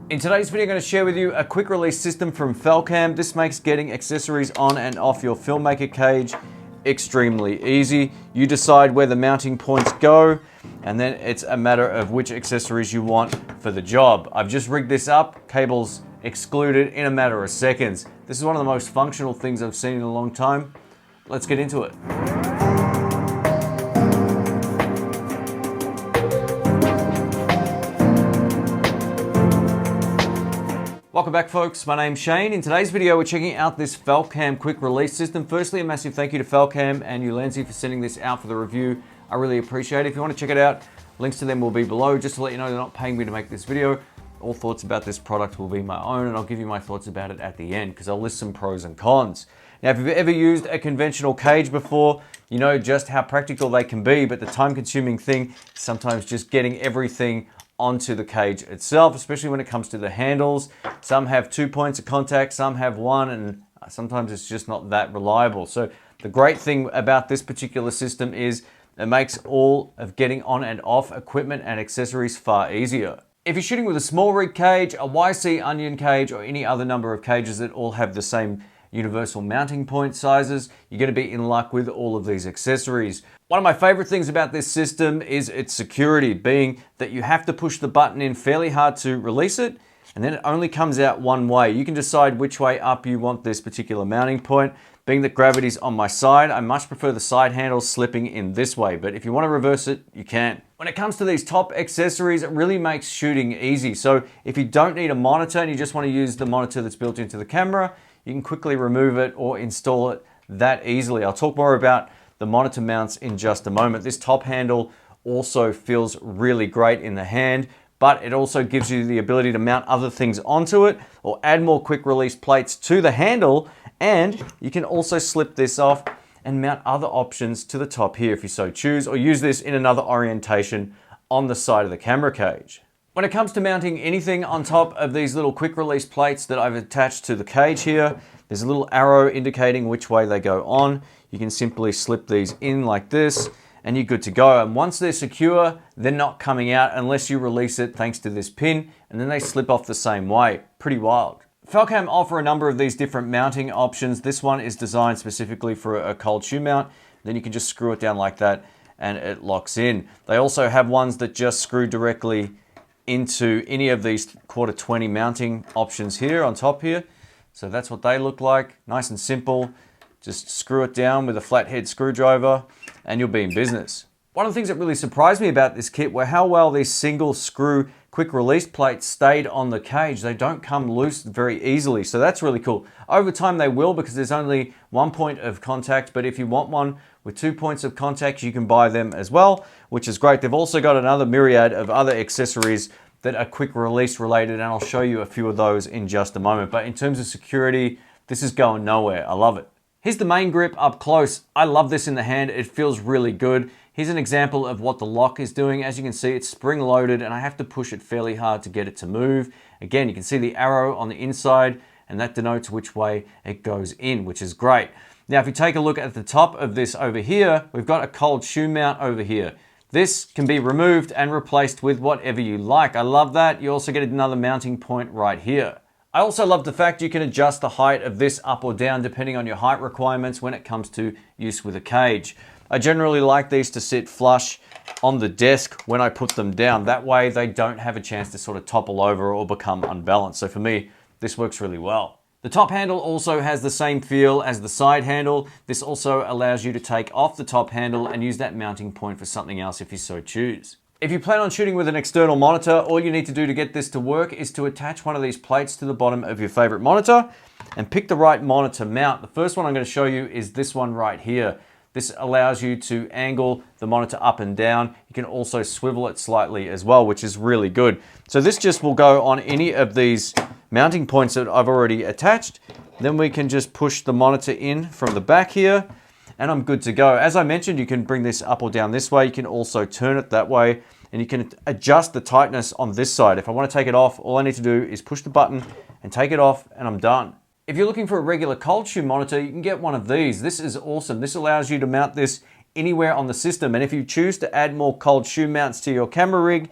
In today's video, I'm going to share with you a quick release system from Falcam. This makes getting accessories on and off your filmmaker cage extremely easy. You decide where the mounting points go, and then it's a matter of which accessories you want for the job. I've just rigged this up, cables excluded in a matter of seconds. This is one of the most functional things I've seen in a long time. Let's get into it. Welcome back, folks. My name's Shane. In today's video, we're checking out this Falcam quick release system. Firstly, a massive thank you to Falcam and Ulanzi for sending this out for the review. I really appreciate it. If you want to check it out, links to them will be below. Just to let you know, they're not paying me to make this video. All thoughts about this product will be my own, and I'll give you my thoughts about it at the end because I'll list some pros and cons. Now, if you've ever used a conventional cage before, you know just how practical they can be, but the time-consuming thing is sometimes just getting everything onto the cage itself, especially when it comes to the handles. Some have 2 points of contact, some have one, and sometimes it's just not that reliable. So the great thing about this particular system is it makes all of getting on and off equipment and accessories far easier. If you're shooting with a small rig cage, a YC onion cage, or any other number of cages that all have the same universal mounting point sizes, you're going to be in luck with all of these accessories. One of my favorite things about this system is its security, being that you have to push the button in fairly hard to release it, and then it only comes out one way. You can decide which way up you want this particular mounting point. Being that gravity's on my side, I much prefer the side handle slipping in this way, but if you want to reverse it, you can. When it comes to these top accessories, it really makes shooting easy. So if you don't need a monitor and you just want to use the monitor that's built into the camera, you can quickly remove it or install it that easily. I'll talk more about the monitor mounts in just a moment. This top handle also feels really great in the hand, but it also gives you the ability to mount other things onto it or add more quick release plates to the handle, and you can also slip this off and mount other options to the top here if you so choose, or use this in another orientation on the side of the camera cage. When it comes to mounting anything on top of these little quick release plates that I've attached to the cage here, there's a little arrow indicating which way they go on. You can simply slip these in like this and you're good to go. And once they're secure, they're not coming out unless you release it thanks to this pin, and then they slip off the same way. Pretty wild. Falcam offer a number of these different mounting options. This one is designed specifically for a cold shoe mount. Then you can just screw it down like that and it locks in. They also have ones that just screw directly into any of these 1/4-20 mounting options here on top here. So that's what they look like. Nice and simple. Just screw it down with a flathead screwdriver and you'll be in business. One of the things that really surprised me about this kit were how well these single screw quick release plates stayed on the cage. They don't come loose very easily, so that's really cool. Over time they will, because there's only 1 point of contact, but if you want one with 2 points of contact, you can buy them as well, which is great. They've also got another myriad of other accessories that are quick release related, and I'll show you a few of those in just a moment. But in terms of security, this is going nowhere. I love it. Here's the main grip up close. I love this in the hand. It feels really good. Here's an example of what the lock is doing. As you can see, it's spring loaded and I have to push it fairly hard to get it to move. Again, you can see the arrow on the inside and that denotes which way it goes in, which is great. Now, if you take a look at the top of this over here, we've got a cold shoe mount over here. This can be removed and replaced with whatever you like. I love that. You also get another mounting point right here. I also love the fact you can adjust the height of this up or down depending on your height requirements when it comes to use with a cage. I generally like these to sit flush on the desk when I put them down. That way they don't have a chance to sort of topple over or become unbalanced. So for me, this works really well. The top handle also has the same feel as the side handle. This also allows you to take off the top handle and use that mounting point for something else if you so choose. If you plan on shooting with an external monitor, all you need to do to get this to work is to attach one of these plates to the bottom of your favorite monitor and pick the right monitor mount. The first one I'm going to show you is this one right here. This allows you to angle the monitor up and down. You can also swivel it slightly as well, which is really good. So this just will go on any of these mounting points that I've already attached. Then we can just push the monitor in from the back here and I'm good to go. As I mentioned, you can bring this up or down this way. You can also turn it that way and you can adjust the tightness on this side. If I want to take it off, all I need to do is push the button and take it off and I'm done. If you're looking for a regular cold shoe monitor, you can get one of these. This is awesome. This allows you to mount this anywhere on the system. And if you choose to add more cold shoe mounts to your camera rig,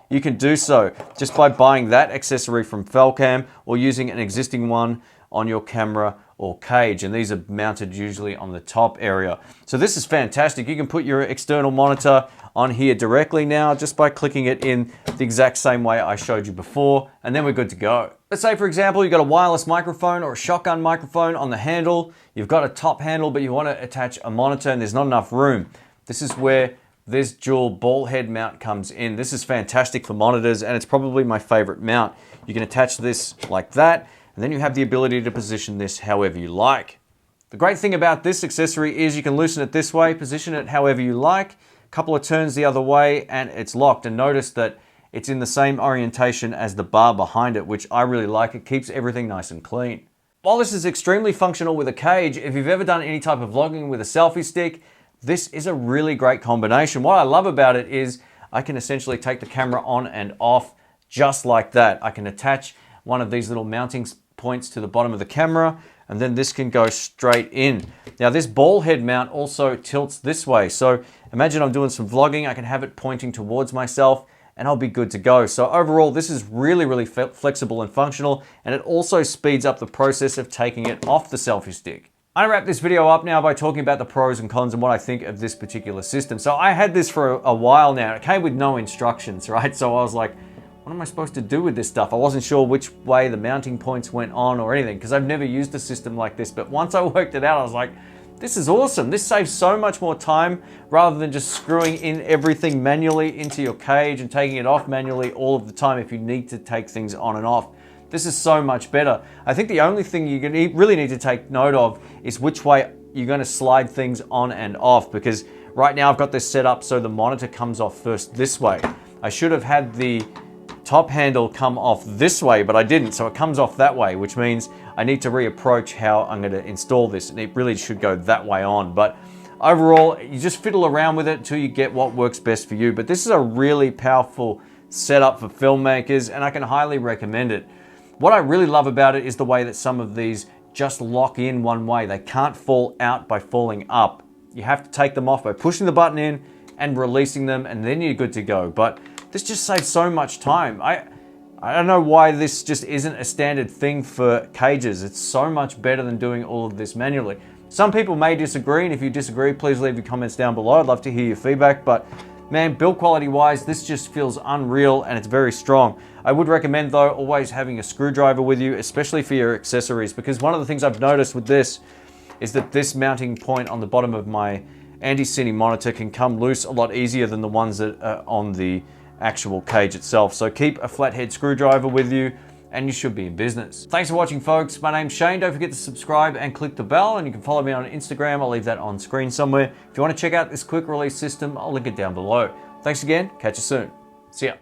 you can do so just by buying that accessory from Falcam or using an existing one on your camera or cage, and these are mounted usually on the top area. So this is fantastic. You can put your external monitor on here directly now just by clicking it in the exact same way I showed you before, and then we're good to go. Let's say, for example, you've got a wireless microphone or a shotgun microphone on the handle. You've got a top handle, but you want to attach a monitor and there's not enough room. This is where this dual ball head mount comes in. This is fantastic for monitors, and it's probably my favorite mount. You can attach this like that, and then you have the ability to position this however you like. The great thing about this accessory is you can loosen it this way, position it however you like, a couple of turns the other way, and it's locked. And notice that it's in the same orientation as the bar behind it, which I really like. It keeps everything nice and clean. While this is extremely functional with a cage, if you've ever done any type of vlogging with a selfie stick, this is a really great combination. What I love about it is I can essentially take the camera on and off just like that. I can attach one of these little mounting points to the bottom of the camera, and then this can go straight in. Now this ball head mount also tilts this way. So imagine I'm doing some vlogging, I can have it pointing towards myself and I'll be good to go. So overall, this is really flexible and functional, and it also speeds up the process of taking it off the selfie stick. I'm gonna wrap this video up now by talking about the pros and cons and what I think of this particular system. So I had this for a while now. It came with no instructions, right? So I was like, what am I supposed to do with this stuff? I wasn't sure which way the mounting points went on or anything, because I've never used a system like this. But once I worked it out, I was like, this is awesome. This saves so much more time rather than just screwing in everything manually into your cage and taking it off manually all of the time if you need to take things on and off. This is so much better. I think the only thing you really need to take note of is which way you're going to slide things on and off, because right now I've got this set up so the monitor comes off first this way. I should have had the top handle come off this way, but I didn't, so it comes off that way, which means I need to reapproach how I'm going to install this, and it really should go that way on. But overall, you just fiddle around with it until you get what works best for you. But this is a really powerful setup for filmmakers, and I can highly recommend it. What I really love about it is the way that some of these just lock in one way. They can't fall out by falling up. You have to take them off by pushing the button in and releasing them, and then you're good to go. But this just saves so much time. I don't know why this just isn't a standard thing for cages. It's so much better than doing all of this manually. Some people may disagree, and if you disagree, please leave your comments down below. I'd love to hear your feedback, but man, build quality wise, this just feels unreal and it's very strong. I would recommend though, always having a screwdriver with you, especially for your accessories, because one of the things I've noticed with this is that this mounting point on the bottom of my anti-cine monitor can come loose a lot easier than the ones that are on the actual cage itself. So keep a flathead screwdriver with you and you should be in business. Thanks for watching, folks. My name's Shane. Don't forget to subscribe and click the bell, and you can follow me on Instagram. I'll leave that on screen somewhere. If you want to check out this quick release system, I'll link it down below. Thanks again. Catch you soon. See ya.